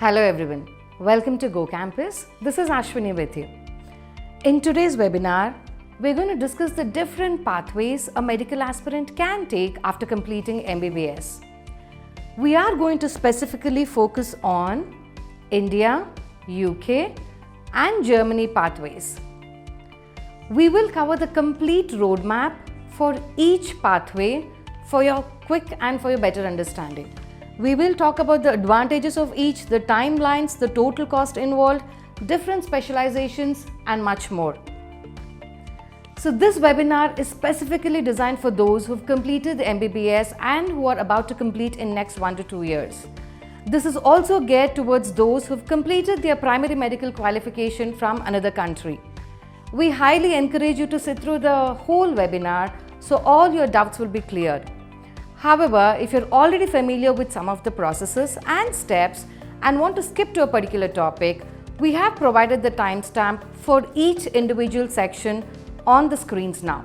Hello everyone, welcome to Go Campus. This is Ashwini with you. In today's webinar, we're going to discuss the different pathways a medical aspirant can take after completing MBBS. We are going to specifically focus on India, UK and Germany pathways. We will cover the complete roadmap for each pathway for your quick and for your better understanding. We will talk about the advantages of each, the timelines, the total cost involved, different specializations and much more. So this webinar is specifically designed for those who have completed the MBBS and who are about to complete in next 1 to 2 years. This is also geared towards those who have completed their primary medical qualification from another country. We highly encourage you to sit through the whole webinar so all your doubts will be cleared. However, if you're already familiar with some of the processes and steps and want to skip to a particular topic, we have provided the timestamp for each individual section on the screens now.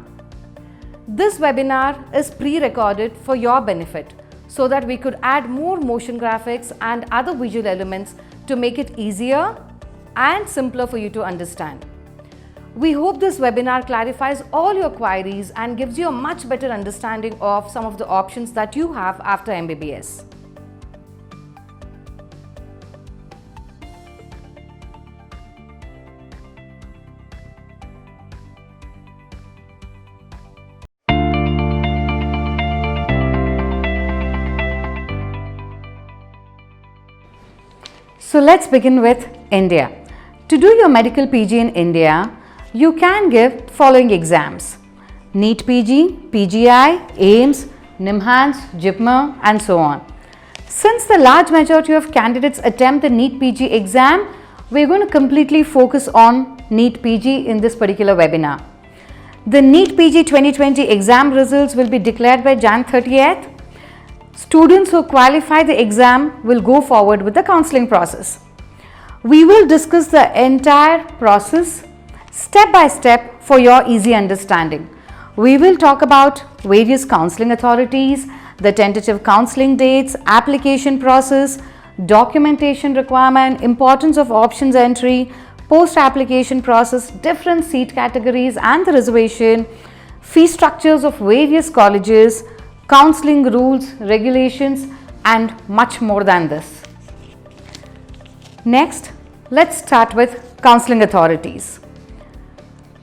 This webinar is pre-recorded for your benefit so that we could add more motion graphics and other visual elements to make it easier and simpler for you to understand. We hope this webinar clarifies all your queries and gives you a much better understanding of some of the options that you have after MBBS. So let's begin with India. To do your medical PG in India, you can give following exams: NEET PG, PGI, AIIMS, NIMHANS, JIPMER and so on. Since the large majority of candidates attempt the NEET PG exam, we're going to completely focus on NEET PG in this particular webinar. The NEET PG 2020 exam results will be declared by Jan 30th. Students who qualify the exam will go forward with the counseling process. We will discuss the entire process step by step for your easy understanding. We will talk about various counseling authorities, the tentative counseling dates, application process, documentation requirement, importance of options entry, post-application process, different seat categories and the reservation, fee structures of various colleges, counseling rules, regulations and much more than this. Next, let's start with counseling authorities.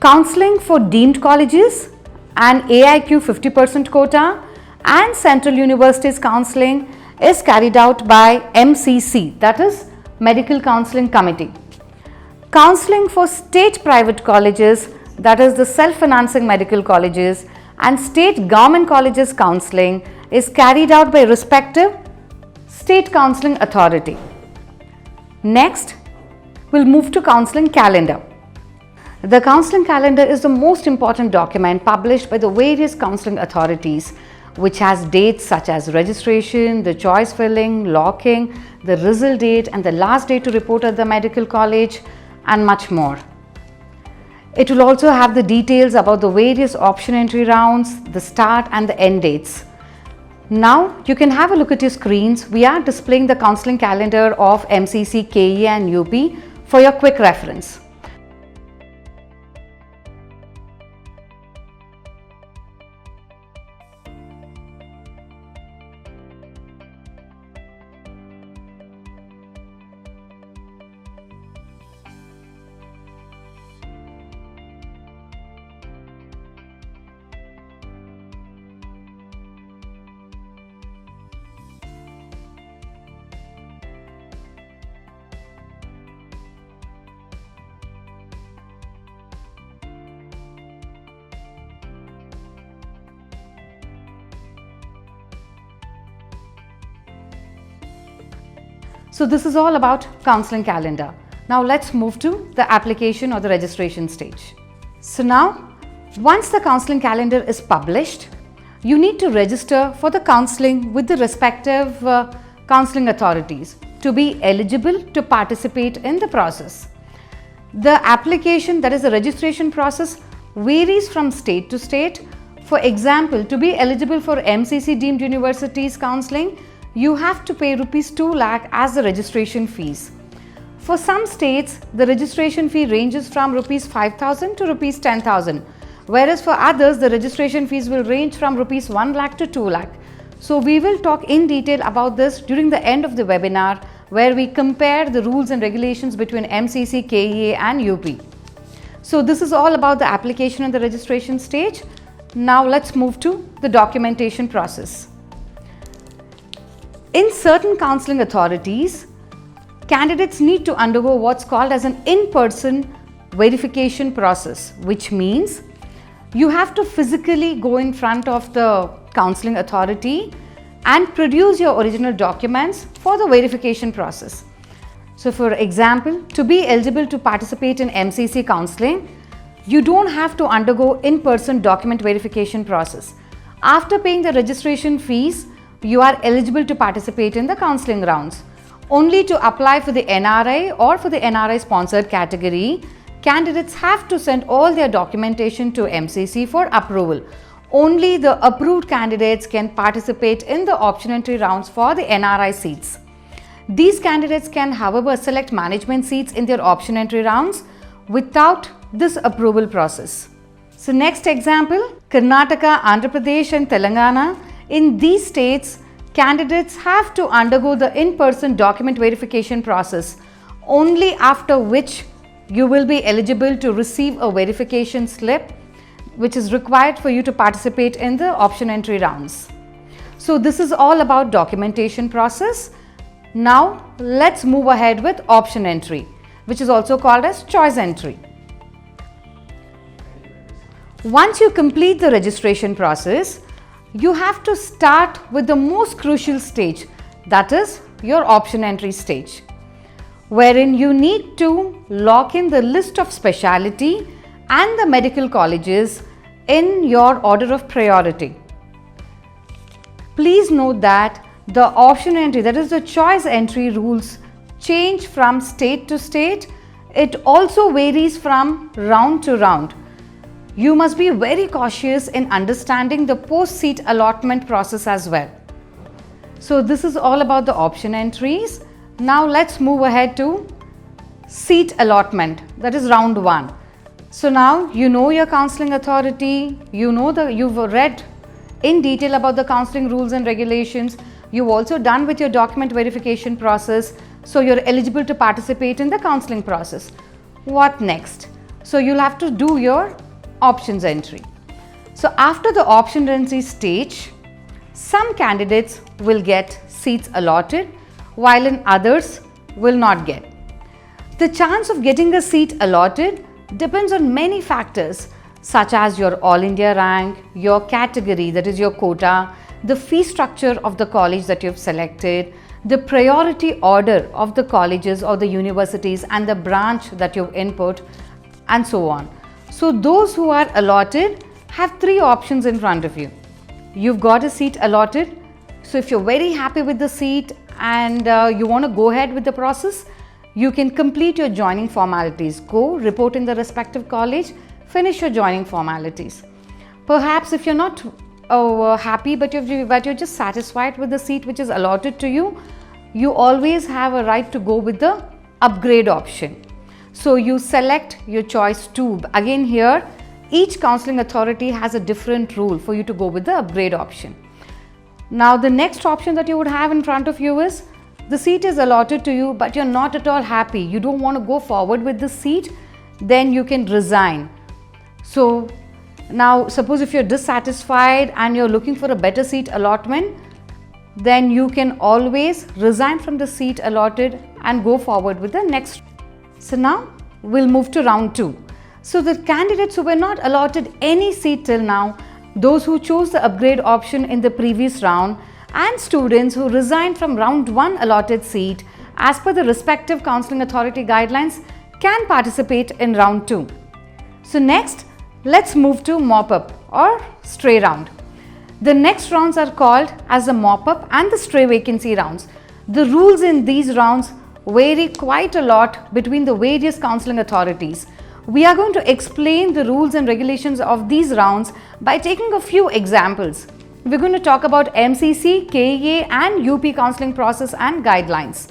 Counseling for deemed colleges and AIQ 50% quota and Central Universities counseling is carried out by MCC, that is Medical Counseling Committee. Counseling for state private colleges, that is the self-financing medical colleges, and state government colleges counseling is carried out by respective state counseling authority. Next, we'll move to counseling calendar. The counseling calendar is the most important document published by the various counseling authorities, which has dates such as registration, the choice filling, locking, the result date and the last date to report at the medical college and much more. It will also have the details about the various option entry rounds, the start and the end dates. Now you can have a look at your screens. We are displaying the counseling calendar of MCC, KE and UP for your quick reference. So this is all about counseling calendar. Now let's move to the application or the registration stage. So now, once the counseling calendar is published, you need to register for the counseling with the respective counseling authorities to be eligible to participate in the process. The application, that is the registration process, varies from state to state. For example, to be eligible for MCC deemed universities counseling, you have to pay rupees 2 lakh as the registration fees. For some states, the registration fee ranges from rupees 5,000 to rupees 10,000, whereas for others, the registration fees will range from rupees 1 lakh to 2 lakh. So we will talk in detail about this during the end of the webinar, where we compare the rules and regulations between MCC, KEA and UP. So this is all about the application and the registration stage. Now let's move to the documentation process. In certain counseling authorities, candidates need to undergo what's called as an in-person verification process, which means you have to physically go in front of the counseling authority and produce your original documents for the verification process. So for example, to be eligible to participate in MCC counseling, you don't have to undergo in-person document verification process. After paying the registration fees, you are eligible to participate in the counseling rounds. Only to apply for the NRI or for the NRI sponsored category, candidates have to send all their documentation to MCC for approval. Only the approved candidates can participate in the option entry rounds for the NRI seats. These candidates can, however, select management seats in their option entry rounds without this approval process. So next example, Karnataka, Andhra Pradesh and Telangana. In these states, candidates have to undergo the in-person document verification process, only after which you will be eligible to receive a verification slip, which is required for you to participate in the option entry rounds. So this is all about documentation process. Now let's move ahead with option entry, which is also called as choice entry. Once you complete the registration process, you have to start with the most crucial stage, that is your option entry stage, wherein you need to lock in the list of specialty and the medical colleges in your order of priority. Please note that the option entry, that is the choice entry rules, change from state to state. It also varies from round to round. You must be very cautious in understanding the post-seat allotment process as well. So this is all about the option entries. Now let's move ahead to seat allotment, that is round 1. So now you know your counseling authority, you've read in detail about the counseling rules and regulations. You've also done with your document verification process, so you're eligible to participate in the counseling process. What next? So you'll have to do your options entry. So after the option entry stage, some candidates will get seats allotted, while in others will not get. The chance of getting a seat allotted depends on many factors, such as your All India rank, your category, that is your quota, the fee structure of the college that you've selected, the priority order of the colleges or the universities and the branch that you've input, and so on. So those who are allotted have 3 options in front of you. You've got a seat allotted. So if you're very happy with the seat and you want to go ahead with the process, you can complete your joining formalities. Go report in the respective college, finish your joining formalities. Perhaps if you're not happy but you're just satisfied with the seat which is allotted to you, you always have a right to go with the upgrade option. So you select your choice 2. Again here, each counseling authority has a different rule for you to go with the upgrade option. Now the next option that you would have in front of you is, the seat is allotted to you but you're not at all happy, you don't want to go forward with the seat, then you can resign. So now suppose if you're dissatisfied and you're looking for a better seat allotment, then you can always resign from the seat allotted and go forward with the next. So now we'll move to round 2. So the candidates who were not allotted any seat till now, those who chose the upgrade option in the previous round, and students who resigned from round 1 allotted seat as per the respective counseling authority guidelines can participate in round 2. So next, let's move to mop-up or stray round. The next rounds are called as the mop-up and the stray vacancy rounds. The rules in these rounds vary quite a lot between the various counseling authorities. We are going to explain the rules and regulations of these rounds by taking a few examples. we're going to talk about MCC, KEA and UP counselling process and guidelines.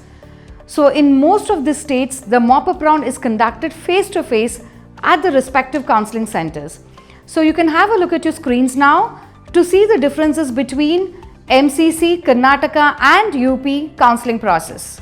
So in most of the states, the mop-up round is conducted face-to-face at the respective counselling centres. So you can have a look at your screens now to see the differences between MCC, Karnataka and UP counselling process.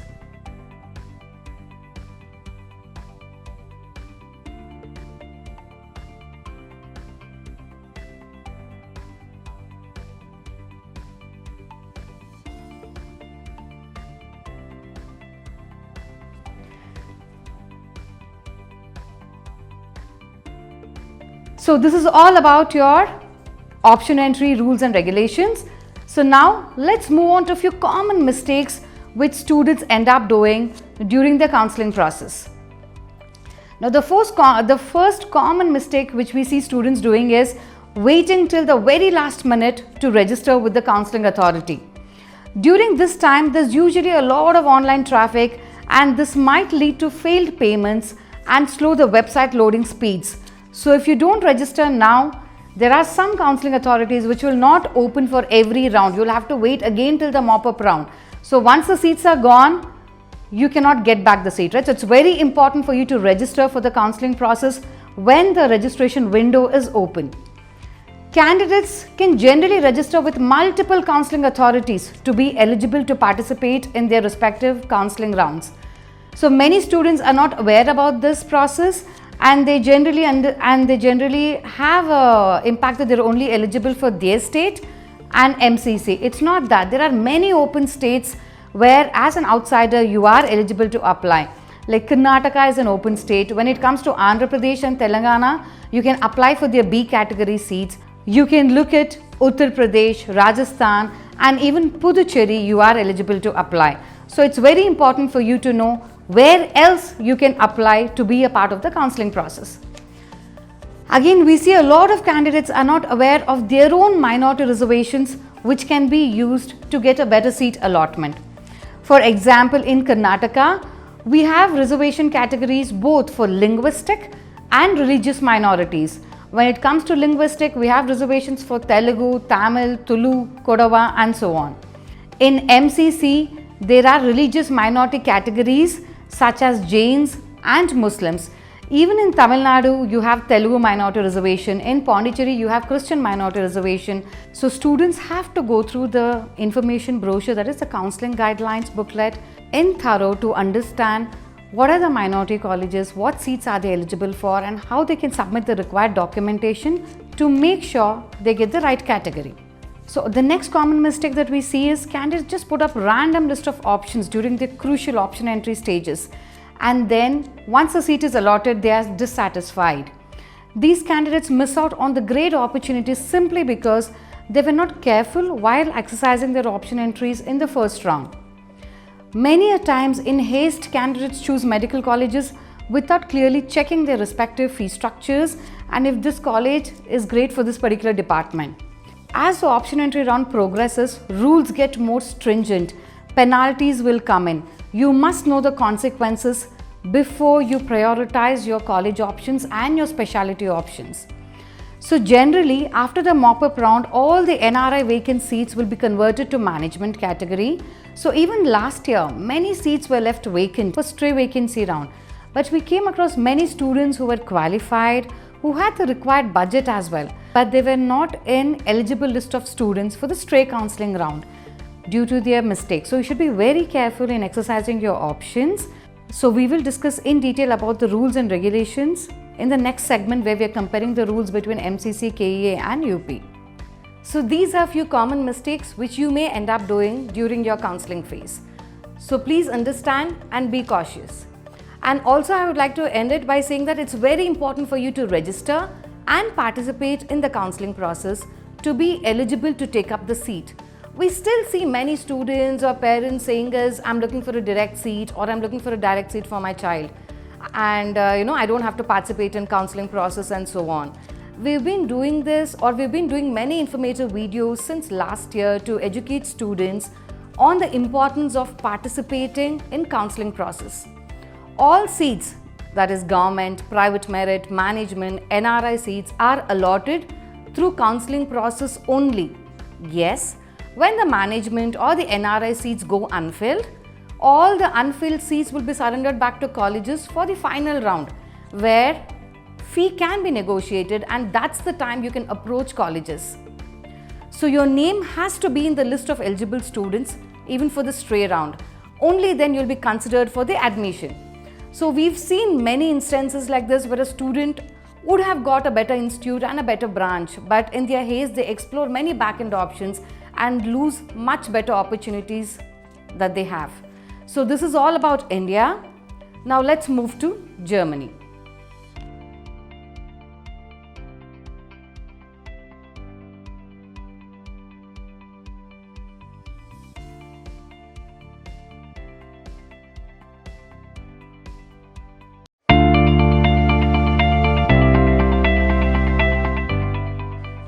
So this is all about your option entry rules and regulations. So now let's move on to a few common mistakes which students end up doing during the counselling process. Now the first common mistake which we see students doing is waiting till the very last minute to register with the counselling authority. During this time, there's usually a lot of online traffic and this might lead to failed payments and slow the website loading speeds. So if you don't register now, there are some counselling authorities which will not open for every round. You'll have to wait again till the mop-up round. So once the seats are gone, you cannot get back the seat, right? So it's very important for you to register for the counselling process when the registration window is open. Candidates can generally register with multiple counselling authorities to be eligible to participate in their respective counselling rounds. So many students are not aware about this process and they generally have impact that they're only eligible for their state and MCC. It's not that. There are many open states where as an outsider you are eligible to apply. Like Karnataka is an open state. When it comes to Andhra Pradesh and Telangana, you can apply for their B category seats. You can look at Uttar Pradesh, Rajasthan and even Puducherry, you are eligible to apply. So it's very important for you to know where else you can apply to be a part of the counselling process. Again, we see a lot of candidates are not aware of their own minority reservations which can be used to get a better seat allotment. For example, in Karnataka, we have reservation categories both for linguistic and religious minorities. When it comes to linguistic, we have reservations for Telugu, Tamil, Tulu, Kodava and so on. In MCC, there are religious minority categories such as Jains and Muslims. Even in Tamil Nadu, you have Telugu minority reservation. In Pondicherry, you have Christian minority reservation. So students have to go through the information brochure, that is the counselling guidelines booklet, in thorough to understand what are the minority colleges, what seats are they eligible for and how they can submit the required documentation to make sure they get the right category. So the next common mistake that we see is candidates just put up random list of options during the crucial option entry stages, and then once a seat is allotted, they are dissatisfied. These candidates miss out on the great opportunities simply because they were not careful while exercising their option entries in the first round. Many a times in haste, candidates choose medical colleges without clearly checking their respective fee structures and if this college is great for this particular department. As the option entry round progresses, rules get more stringent, penalties will come in. You must know the consequences before you prioritize your college options and your specialty options. So generally, after the mop-up round, all the NRI vacant seats will be converted to management category. So even last year, many seats were left vacant for stray vacancy round. But we came across many students who were qualified, who had the required budget as well, but they were not in eligible list of students for the stray counselling round due to their mistakes. So you should be very careful in exercising your options. So we will discuss in detail about the rules and regulations in the next segment where we are comparing the rules between MCC, KEA and UP. So these are few common mistakes which you may end up doing during your counselling phase. So please understand and be cautious. And also I would like to end it by saying that it's very important for you to register and participate in the counselling process to be eligible to take up the seat. We still see many students or parents saying us, I'm looking for a direct seat or I'm looking for a direct seat for my child. And I don't have to participate in counselling process and so on. We've been doing this, or we've been doing many informative videos since last year to educate students on the importance of participating in counselling process. All seats, that is government, private merit, management, NRI seats are allotted through counselling process only. Yes, when the management or the NRI seats go unfilled, all the unfilled seats will be surrendered back to colleges for the final round, where fee can be negotiated, and that's the time you can approach colleges. So your name has to be in the list of eligible students even for the stray round. Only then you'll be considered for the admission. So we've seen many instances like this where a student would have got a better institute and a better branch, but in their haste they explore many back-end options and lose much better opportunities that they have. So this is all about India. Now let's move to Germany.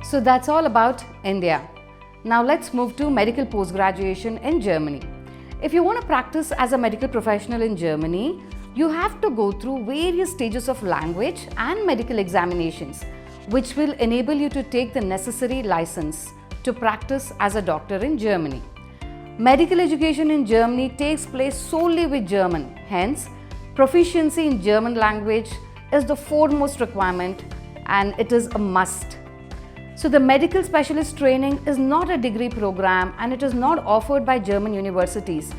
So that's all about India. Now let's move to medical post-graduation in Germany. If you want to practice as a medical professional in Germany, you have to go through various stages of language and medical examinations, which will enable you to take the necessary license to practice as a doctor in Germany. Medical education in Germany takes place solely with German. Hence, proficiency in German language is the foremost requirement and it is a must. So the medical specialist training is not a degree program and it is not offered by German universities.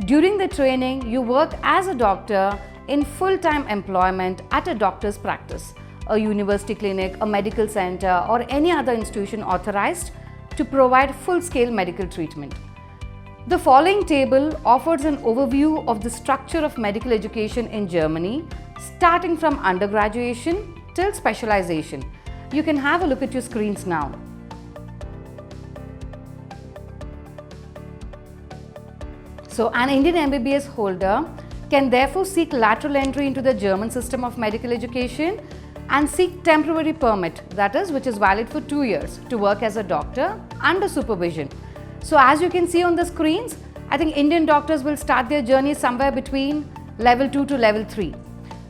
During the training, you work as a doctor in full-time employment at a doctor's practice, a university clinic, a medical center, or any other institution authorized to provide full-scale medical treatment. The following table offers an overview of the structure of medical education in Germany, starting from undergraduation till specialization. You can have a look at your screens now. So an Indian MBBS holder can therefore seek lateral entry into the German system of medical education and seek temporary permit, that is, which is valid for 2 years, to work as a doctor under supervision. So as you can see on the screens, I think Indian doctors will start their journey somewhere between level 2 to level 3.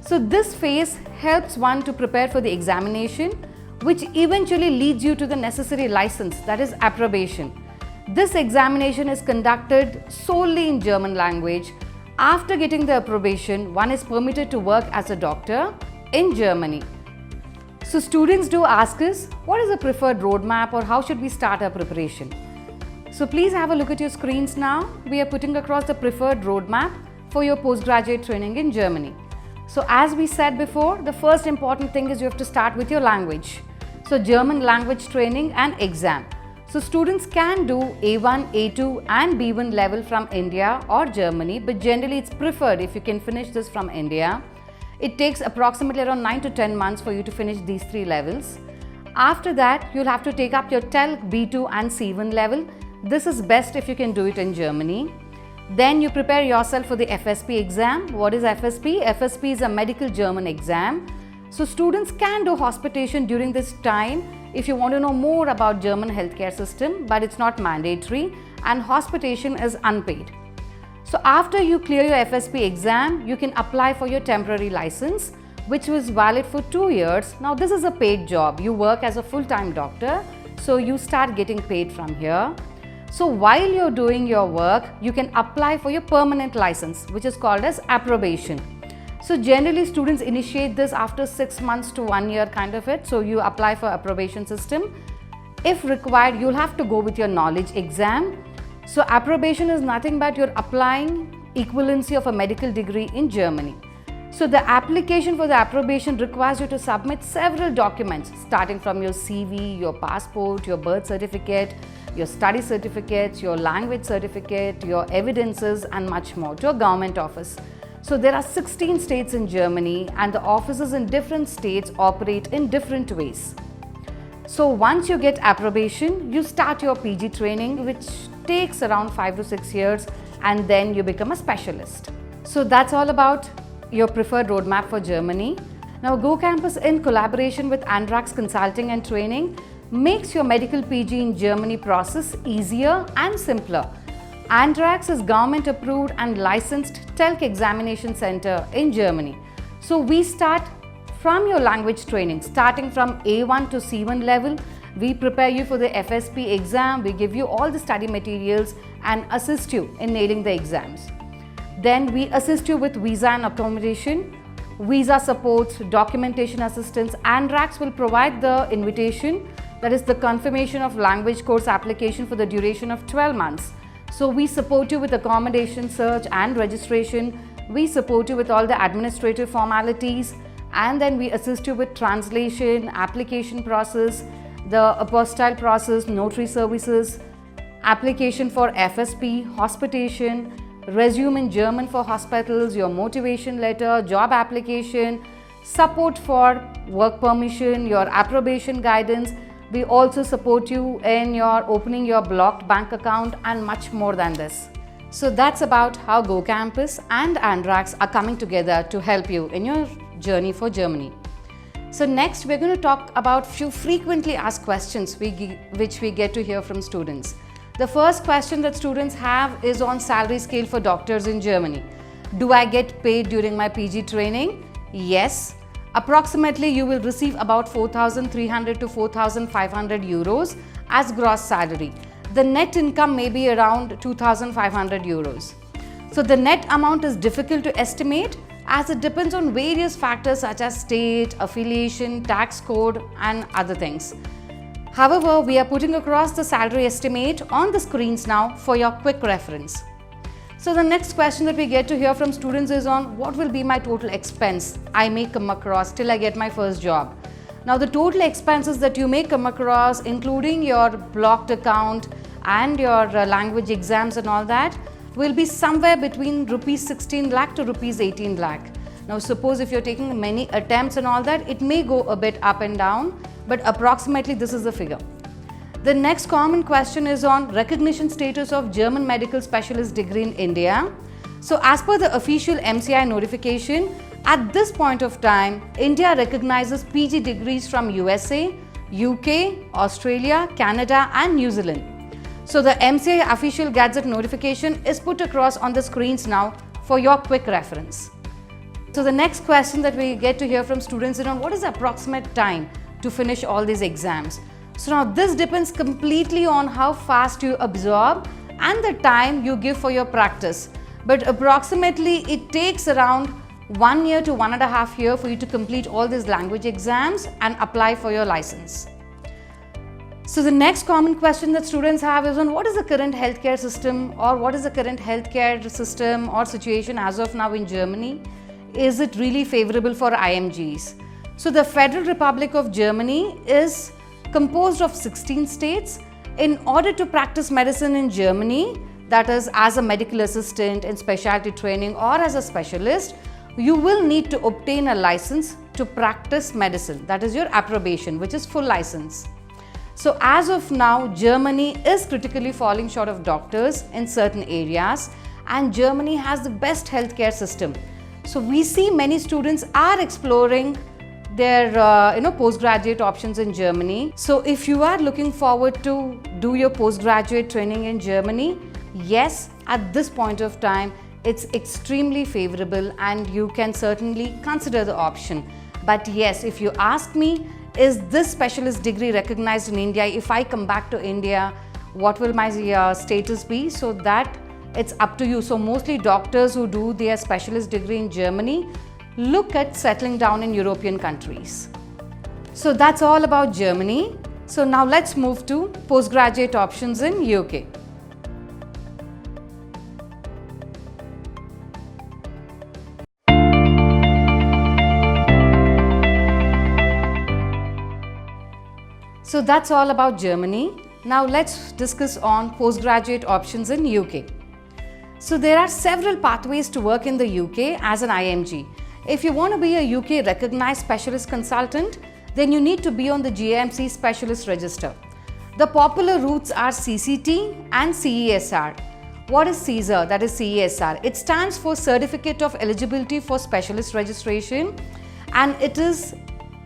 So this phase helps one to prepare for the examination, which eventually leads you to the necessary license, that is approbation. This examination is conducted solely in German language. After getting the approbation, one is permitted to work as a doctor in Germany. So students do ask us, what is the preferred roadmap or how should we start our preparation? So please have a look at your screens now. We are putting across the preferred roadmap for your postgraduate training in Germany. So as we said before, the first important thing is you have to start with your language. So German language training and exam. So students can do A1, A2 and B1 level from India or Germany, but generally it's preferred if you can finish this from India. It takes approximately around 9 to 10 months for you to finish these 3 levels. After that, you'll have to take up your TELC B2 and C1 level. This is best if you can do it in Germany. Then you prepare yourself for the FSP exam. What is FSP? FSP is a medical German exam. So students can do hospitation during this time if you want to know more about German healthcare system, but it's not mandatory and hospitation is unpaid. So after you clear your FSP exam, you can apply for your temporary license, which was valid for 2 years. Now this is a paid job. You work as a full-time doctor, so you start getting paid from here. So while you're doing your work, you can apply for your permanent license, which is called as approbation. So generally students initiate this after 6 months to 1 year kind of it. So you apply for approbation system. If required, you'll have to go with your knowledge exam. So approbation is nothing but you're applying equivalency of a medical degree in Germany. So the application for the approbation requires you to submit several documents starting from your CV, your passport, your birth certificate, your study certificates, your language certificate, your evidences and much more to a government office. So there are 16 states in Germany and the offices in different states operate in different ways. So once you get approbation, you start your PG training, which takes around 5 to 6 years, and then you become a specialist. So that's all about your preferred roadmap for Germany. Now Go Campus, in collaboration with Andrax Consulting and Training, makes your medical PG in Germany process easier and simpler. Andrax is government approved and licensed TELC examination center in Germany. So we start from your language training, starting from A1 to C1 level, We prepare you for the FSP exam, we give you all the study materials and assist you in nailing the exams. Then we assist you with visa and accommodation, visa supports, documentation assistance. ANRAX will provide the invitation, that is the confirmation of language course application for the duration of 12 months. So we support you with accommodation search and registration, we support you with all the administrative formalities, and then we assist you with translation, application process, the apostille process, notary services, application for FSP, hospitation, resume in German for hospitals, your motivation letter, job application, support for work permission, your approbation guidance. We also support you in your opening your blocked bank account and much more than this. So that's about how GoCampus and ANRAX are coming together to help you in your journey for Germany. So next we're going to talk about few frequently asked questions which we get to hear from students. The first question that students have is on salary scale for doctors in Germany. Do I get paid during my PG training? Yes. Approximately you will receive about 4,300 to 4,500 euros as gross salary. The net income may be around 2,500 euros. So the net amount is difficult to estimate as it depends on various factors such as state, affiliation, tax code and other things. However, we are putting across the salary estimate on the screens now for your quick reference. So the next question that we get to hear from students is on what will be my total expense I may come across till I get my first job. Now the total expenses that you may come across, including your blocked account and your language exams and all that, will be somewhere between rupees 16 lakh to rupees 18 lakh. Now suppose if you're taking many attempts and all that, it may go a bit up and down, but approximately this is the figure. The next common question is on recognition status of German medical specialist degree in India. So as per the official MCI notification, at this point of time, India recognizes PG degrees from USA, UK, Australia, Canada and New Zealand. So the MCI official Gazette notification is put across on the screens now for your quick reference. So the next question that we get to hear from students is on what is the approximate time to finish all these exams. So now this depends completely on how fast you absorb and the time you give for your practice. But approximately it takes around 1 year to 1.5 years for you to complete all these language exams and apply for your license. So the next common question that students have is on what is the current healthcare system or what is the current healthcare system or situation as of now in Germany? Is it really favorable for IMGs? So the Federal Republic of Germany is composed of 16 states. In order to practice medicine in Germany, that is as a medical assistant in specialty training or as a specialist, you will need to obtain a license to practice medicine. That is your approbation, which is full license. So as of now, Germany is critically falling short of doctors in certain areas and Germany has the best healthcare system. So we see many students are exploring their postgraduate options in Germany. So if you are looking forward to do your postgraduate training in Germany, yes, at this point of time, it's extremely favorable and you can certainly consider the option. But yes, if you ask me, is this specialist degree recognized in India? If I come back to India, what will my status be? So that it's up to you. So mostly doctors who do their specialist degree in Germany look at settling down in European countries. So that's all about Germany. So now let's move to postgraduate options in UK. So that's all about Germany. Now let's discuss on postgraduate options in UK. So there are several pathways to work in the UK as an IMG. If you want to be a UK recognized specialist consultant, then you need to be on the GMC specialist register. The popular routes are CCT and CESR. What is CESR? That is CESR. It stands for Certificate of Eligibility for Specialist Registration and it is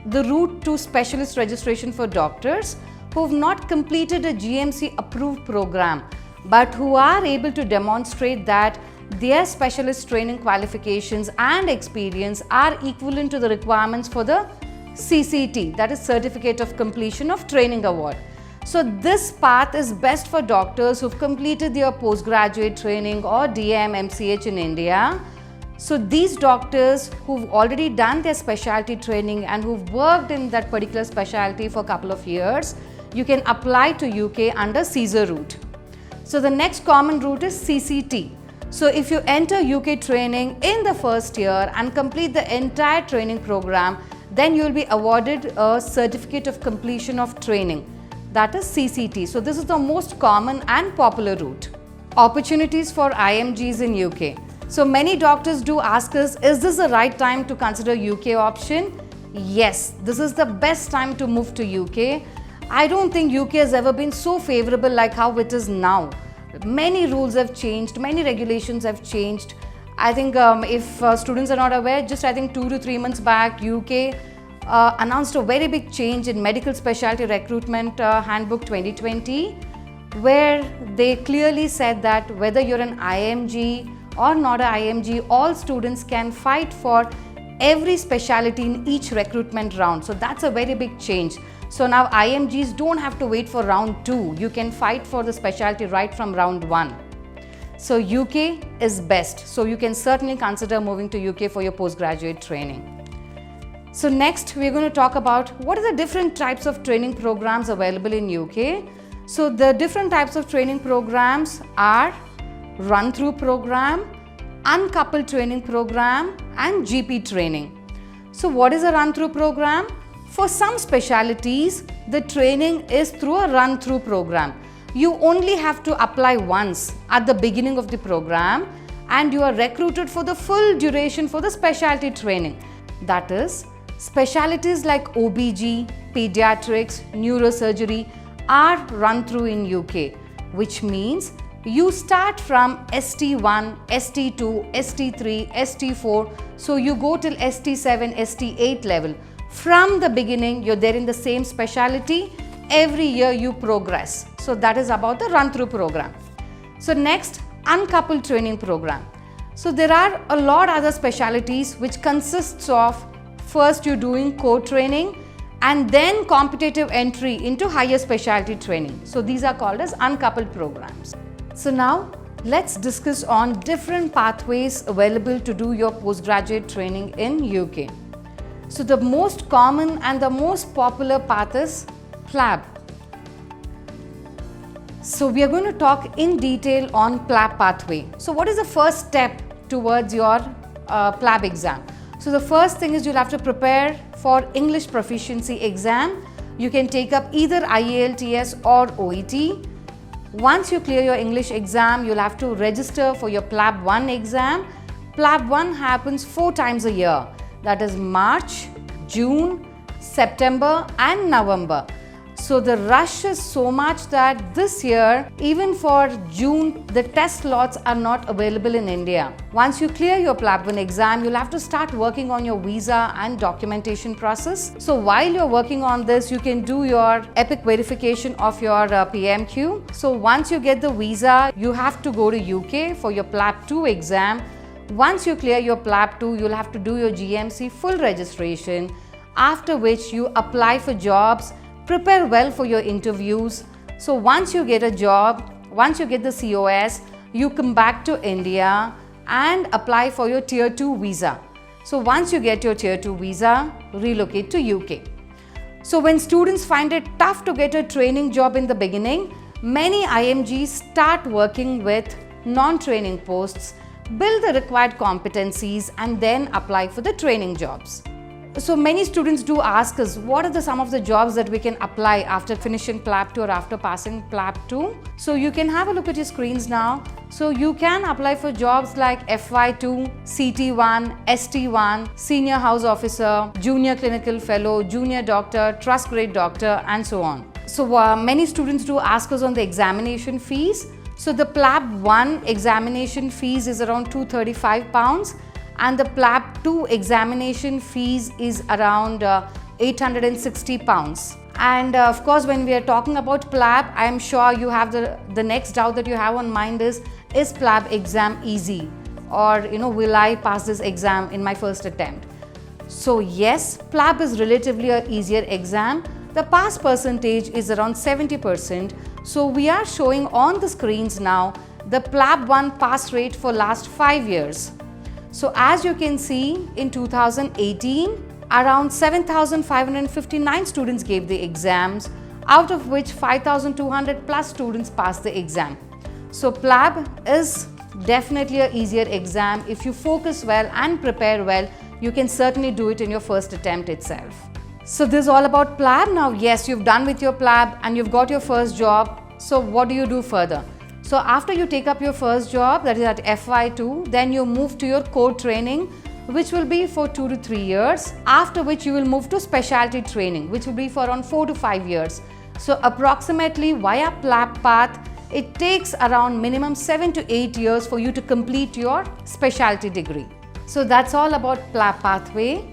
the route to specialist registration for doctors who have not completed a GMC approved program but who are able to demonstrate that their specialist training qualifications and experience are equivalent to the requirements for the CCT, that is Certificate of Completion of Training Award. So this path is best for doctors who've completed their postgraduate training or DM, MCH in India. So these doctors who've already done their specialty training and who've worked in that particular specialty for a couple of years, you can apply to UK under CSER route. So the next common route is CCT. So if you enter UK training in the first year and complete the entire training program, then you will be awarded a Certificate of Completion of Training, that is CCT. So this is the most common and popular route. Opportunities for IMGs in UK. So many doctors do ask us, is this the right time to consider UK option? Yes, this is the best time to move to UK. I don't think UK has ever been so favorable like how it is now. Many rules have changed, many regulations have changed. I think if students are not aware, just I think 2 to 3 months back, UK announced a very big change in Medical Specialty Recruitment Handbook 2020, where they clearly said that whether you're an IMG or not an IMG, all students can fight for every specialty in each recruitment round. So that's a very big change. So now IMGs don't have to wait for round 2. You can fight for the specialty right from round 1. So UK is best. So you can certainly consider moving to UK for your postgraduate training. So next we're going to talk about what are the different types of training programs available in UK. So the different types of training programs are run-through program, uncoupled training program and GP training. So what is a run-through program? For some specialties, the training is through a run-through program. You only have to apply once at the beginning of the program and you are recruited for the full duration for the specialty training. That is, specialties like OBG, pediatrics, neurosurgery are run through in UK, which means you start from ST1, ST2, ST3, ST4, so you go till ST7, ST8 level. From the beginning, you're there in the same specialty. Every year you progress. So that is about the run-through program. So next, uncoupled training program. So there are a lot other specialties which consists of first you're doing core training and then competitive entry into higher specialty training. So these are called as uncoupled programs. So now let's discuss on different pathways available to do your postgraduate training in UK. So the most common and the most popular path is PLAB. So we are going to talk in detail on PLAB pathway. So what is the first step towards your PLAB exam? So the first thing is you'll have to prepare for English proficiency exam. You can take up either IELTS or OET. Once you clear your English exam, you'll have to register for your PLAB 1 exam. PLAB 1 happens 4 times a year. That is March, June, September and November. So the rush is so much that this year, even for June, the test slots are not available in India. Once you clear your PLAB 1 exam, you'll have to start working on your visa and documentation process. So while you're working on this, you can do your EPIC verification of your PMQ. So once you get the visa, you have to go to UK for your PLAB 2 exam. Once you clear your PLAB 2, you'll have to do your GMC full registration, after which you apply for jobs, prepare well for your interviews. So once you get a job, once you get the COS, you come back to India and apply for your Tier 2 visa. So once you get your Tier 2 visa, relocate to UK. So when students find it tough to get a training job in the beginning, many IMGs start working with non-training posts, build the required competencies and then apply for the training jobs. So many students do ask us, what are some of the jobs that we can apply after finishing PLAB 2 or after passing PLAB 2? So you can have a look at your screens now. So you can apply for jobs like FY2, CT1, ST1, Senior House Officer, Junior Clinical Fellow, Junior Doctor, Trust Grade Doctor and so on. So many students do ask us on the examination fees. So the PLAB 1 examination fees is around £235 and the PLAB 2 examination fees is around £860. And of course, when we are talking about PLAB, I am sure you have the next doubt that you have on mind is PLAB exam easy? Or will I pass this exam in my first attempt? So yes, PLAB is relatively an easier exam. The pass percentage is around 70%. So we are showing on the screens now the PLAB 1 pass rate for last 5 years. So as you can see, in 2018, around 7,559 students gave the exams, out of which 5,200 plus students passed the exam. So PLAB is definitely an easier exam. If you focus well and prepare well, you can certainly do it in your first attempt itself. So this is all about PLAB. Now yes, you've done with your PLAB and you've got your first job. So what do you do further? So after you take up your first job, that is at FY2, then you move to your core training, which will be for 2 to 3 years, after which you will move to specialty training, which will be for around 4 to 5 years. So approximately via PLAB path, it takes around minimum 7 to 8 years for you to complete your specialty degree. So that's all about PLAB pathway.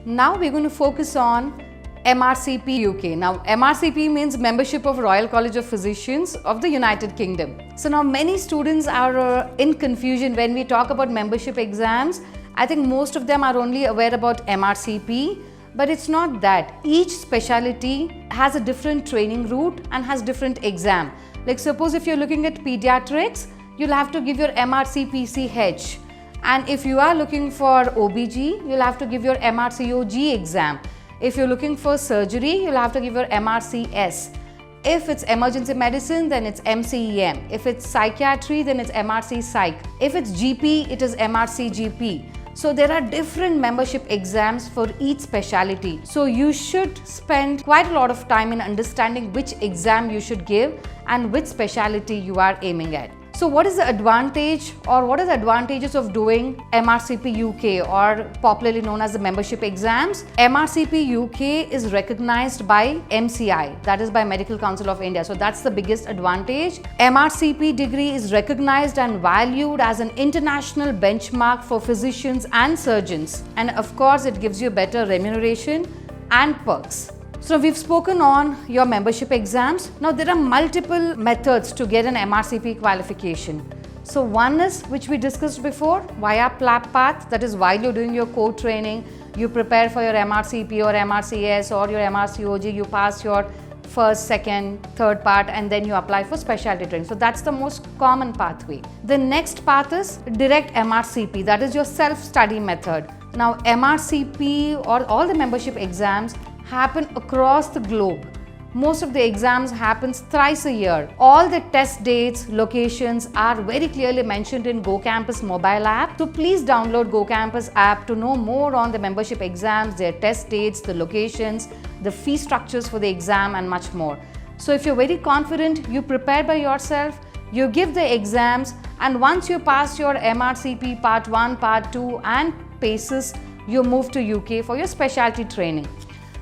Now we're going to focus on MRCP UK. Now MRCP means Membership of Royal College of Physicians of the United Kingdom. So now many students are in confusion when we talk about membership exams. I think most of them are only aware about MRCP, but it's not that. Each specialty has a different training route and has different exam. Like suppose if you're looking at pediatrics, you'll have to give your MRCPCH. And if you are looking for OBG, you'll have to give your MRCOG exam. If you're looking for surgery, you'll have to give your MRCS. If it's emergency medicine, then it's MCEM. If it's psychiatry, then it's MRC Psych. If it's GP, it is MRC GP. So there are different membership exams for each specialty. So you should spend quite a lot of time in understanding which exam you should give and which specialty you are aiming at. So what is the advantage or what are the advantages of doing MRCP UK or popularly known as the membership exams? MRCP UK is recognized by MCI, that is by Medical Council of India. So that's the biggest advantage. MRCP degree is recognized and valued as an international benchmark for physicians and surgeons. And of course, it gives you better remuneration and perks. So we've spoken on your membership exams. Now there are multiple methods to get an MRCP qualification. So one is, which we discussed before, via PLAB path, that is while you're doing your core training, you prepare for your MRCP or MRCS or your MRCOG, you pass your first, second, third part and then you apply for specialty training. So that's the most common pathway. The next path is direct MRCP, that is your self-study method. Now MRCP or all the membership exams happen across the globe. Most of the exams happens thrice a year. All the test dates, locations are very clearly mentioned in GoCampus mobile app. So please download GoCampus app to know more on the membership exams, their test dates, the locations, the fee structures for the exam and much more. So if you're very confident, you prepare by yourself, you give the exams, and once you pass your MRCP part 1, part 2 and PACES, you move to UK for your specialty training.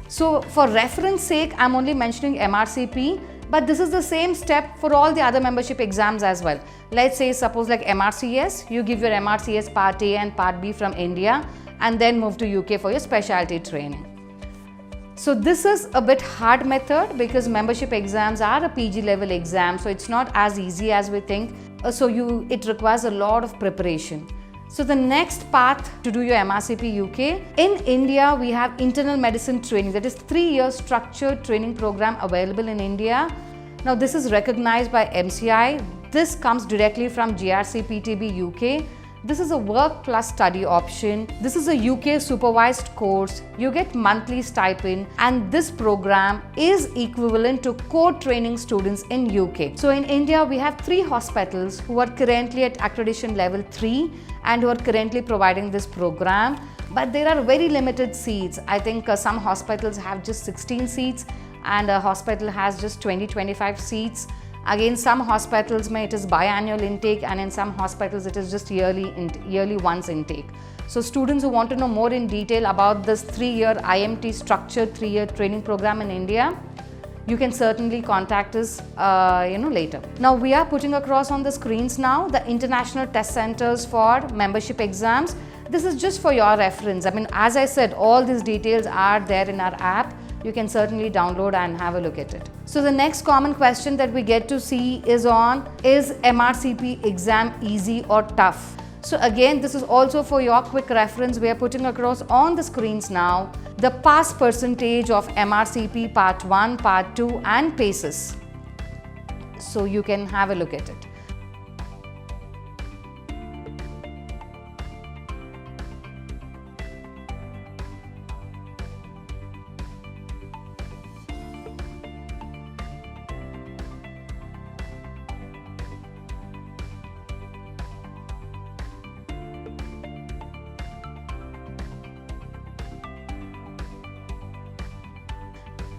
So for reference sake, I'm only mentioning MRCP, but this is the same step for all the other membership exams as well. Let's say suppose like MRCS, you give your MRCS part A and part B from India and then move to UK for your specialty training. So this is a bit hard method because membership exams are a PG level exam, so it's not as easy as we think. It requires a lot of preparation. So the next path to do your MRCP UK, in India we have internal medicine training, that is 3-year structured training program available in India. Now this is recognized by MCI. This comes directly from GRC PTB UK. This is a work plus study option. This is a UK supervised course. You get monthly stipend and this program is equivalent to core training students in UK. So in India, we have 3 hospitals who are currently at accreditation level 3 and who are currently providing this program. But there are very limited seats. I think some hospitals have just 16 seats and a hospital has just 20-25 seats. Again, some hospitals it is biannual intake and in some hospitals it is just yearly once intake. So students who want to know more in detail about this 3-year IMT structured 3-year training program in India, you can certainly contact us later. Now we are putting across on the screens now the international test centers for membership exams. This is just for your reference. I mean, as I said, all these details are there in our app. You can certainly download and have a look at it. So the next common question that we get to see is MRCP exam easy or tough? So again, this is also for your quick reference. We are putting across on the screens now the pass percentage of MRCP Part 1, Part 2 and PACES. So you can have a look at it.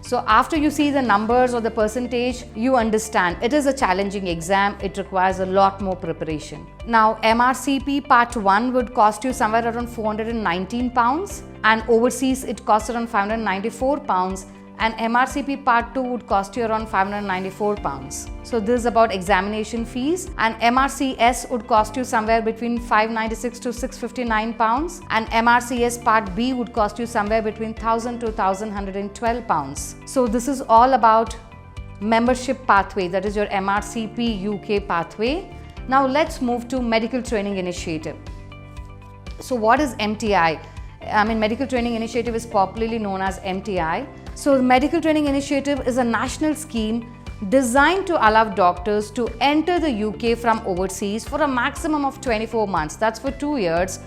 So after you see the numbers or the percentage, you understand it is a challenging exam. It requires a lot more preparation. Now, MRCP Part 1 would cost you somewhere around £419 and overseas it costs around £594 and MRCP Part 2 would cost you around £594. So this is about examination fees, and MRCS would cost you somewhere between £596 to £659 and MRCS Part B would cost you somewhere between £1,000 to £1,112. So this is all about membership pathway, that is your MRCP UK pathway. Now let's move to Medical Training Initiative. So what is MTI? Medical Training Initiative is popularly known as MTI. So the Medical Training Initiative is a national scheme designed to allow doctors to enter the UK from overseas for a maximum of 24 months. That's for 2 years,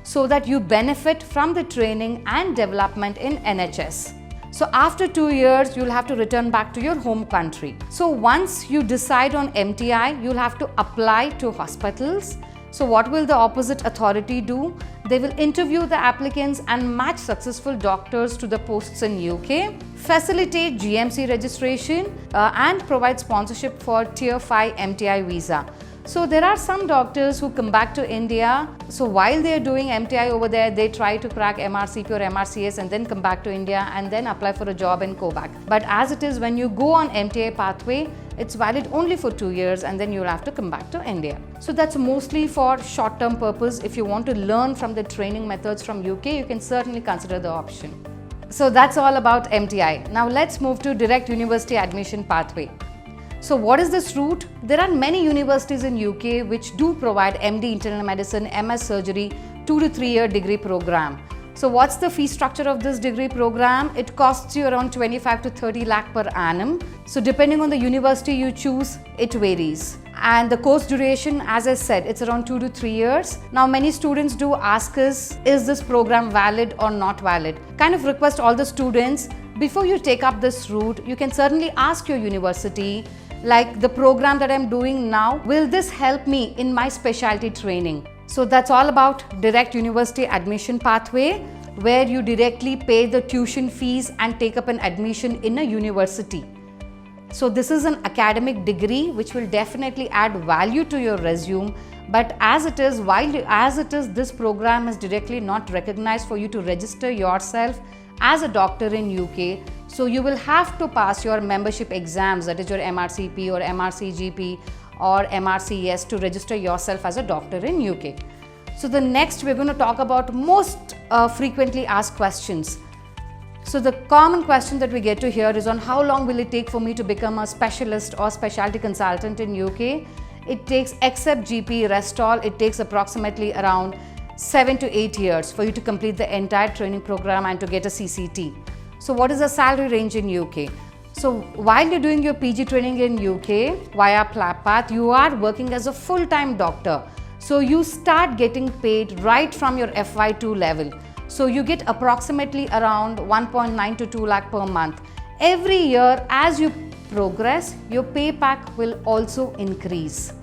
so that you benefit from the training and development in NHS. So after 2 years, you'll have to return back to your home country. So once you decide on MTI, you'll have to apply to hospitals. So what will the opposite authority do? They will interview the applicants and match successful doctors to the posts in UK, facilitate GMC registration and provide sponsorship for Tier 5 MTI visa. So there are some doctors who come back to India. So while they are doing MTI over there, they try to crack MRCP or MRCS and then come back to India and then apply for a job and go back. But as it is, when you go on MTI pathway, it's valid only for 2 years and then you'll have to come back to India. So that's mostly for short-term purpose. If you want to learn from the training methods from UK, you can certainly consider the option. So that's all about MTI. Now let's move to direct university admission pathway. So what is this route? There are many universities in UK which do provide MD Internal Medicine, MS Surgery, 2 to 3 year degree program. So what's the fee structure of this degree program? It costs you around 25 to 30 lakh per annum. So depending on the university you choose, it varies. And the course duration, as I said, it's around 2 to 3 years. Now many students do ask us, is this program valid or not valid? Kind of request all the students, before you take up this route, you can certainly ask your university, like the program that I'm doing now, will this help me in my specialty training? So that's all about direct university admission pathway, where you directly pay the tuition fees and take up an admission in a university. So this is an academic degree which will definitely add value to your resume. But as it is, this program is directly not recognized for you to register yourself as a doctor in UK. So you will have to pass your membership exams, that is your MRCP or MRCGP or MRCS, to register yourself as a doctor in UK. So the next we're going to talk about most frequently asked questions. So the common question that we get to hear is on how long will it take for me to become a specialist or specialty consultant in UK? It takes, except GP, rest all, it takes approximately around 7 to 8 years for you to complete the entire training program and to get a CCT. So what is the salary range in UK? So while you're doing your PG training in UK via PLAB, you are working as a full-time doctor. So you start getting paid right from your FY2 level. So you get approximately around 1.9 to 2 lakh per month. Every year as you progress, your pay pack will also increase.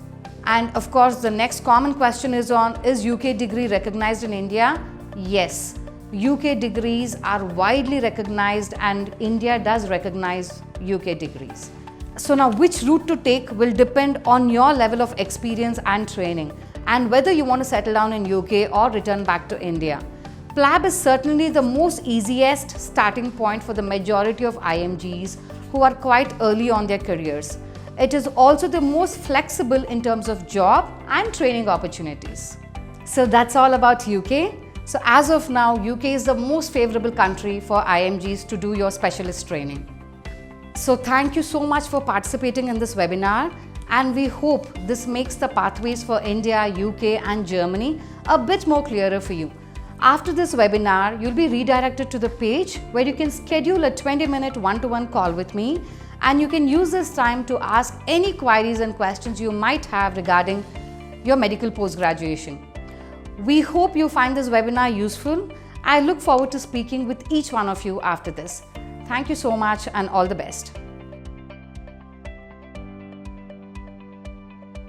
And of course, the next common question is on, is UK degree recognized in India? Yes. UK degrees are widely recognized and India does recognize UK degrees. So now which route to take will depend on your level of experience and training and whether you want to settle down in UK or return back to India. PLAB is certainly the most easiest starting point for the majority of IMGs who are quite early on their careers. It is also the most flexible in terms of job and training opportunities. So that's all about UK. So as of now, UK is the most favorable country for IMGs to do your specialist training. So thank you so much for participating in this webinar. and we hope this makes the pathways for India, UK and Germany a bit more clearer for you. After this webinar, you'll be redirected to the page where you can schedule a 20-minute one-to-one call with me, and you can use this time to ask any queries and questions you might have regarding your medical post-graduation. We hope you find this webinar useful. I look forward to speaking with each one of you after this. Thank you so much and all the best.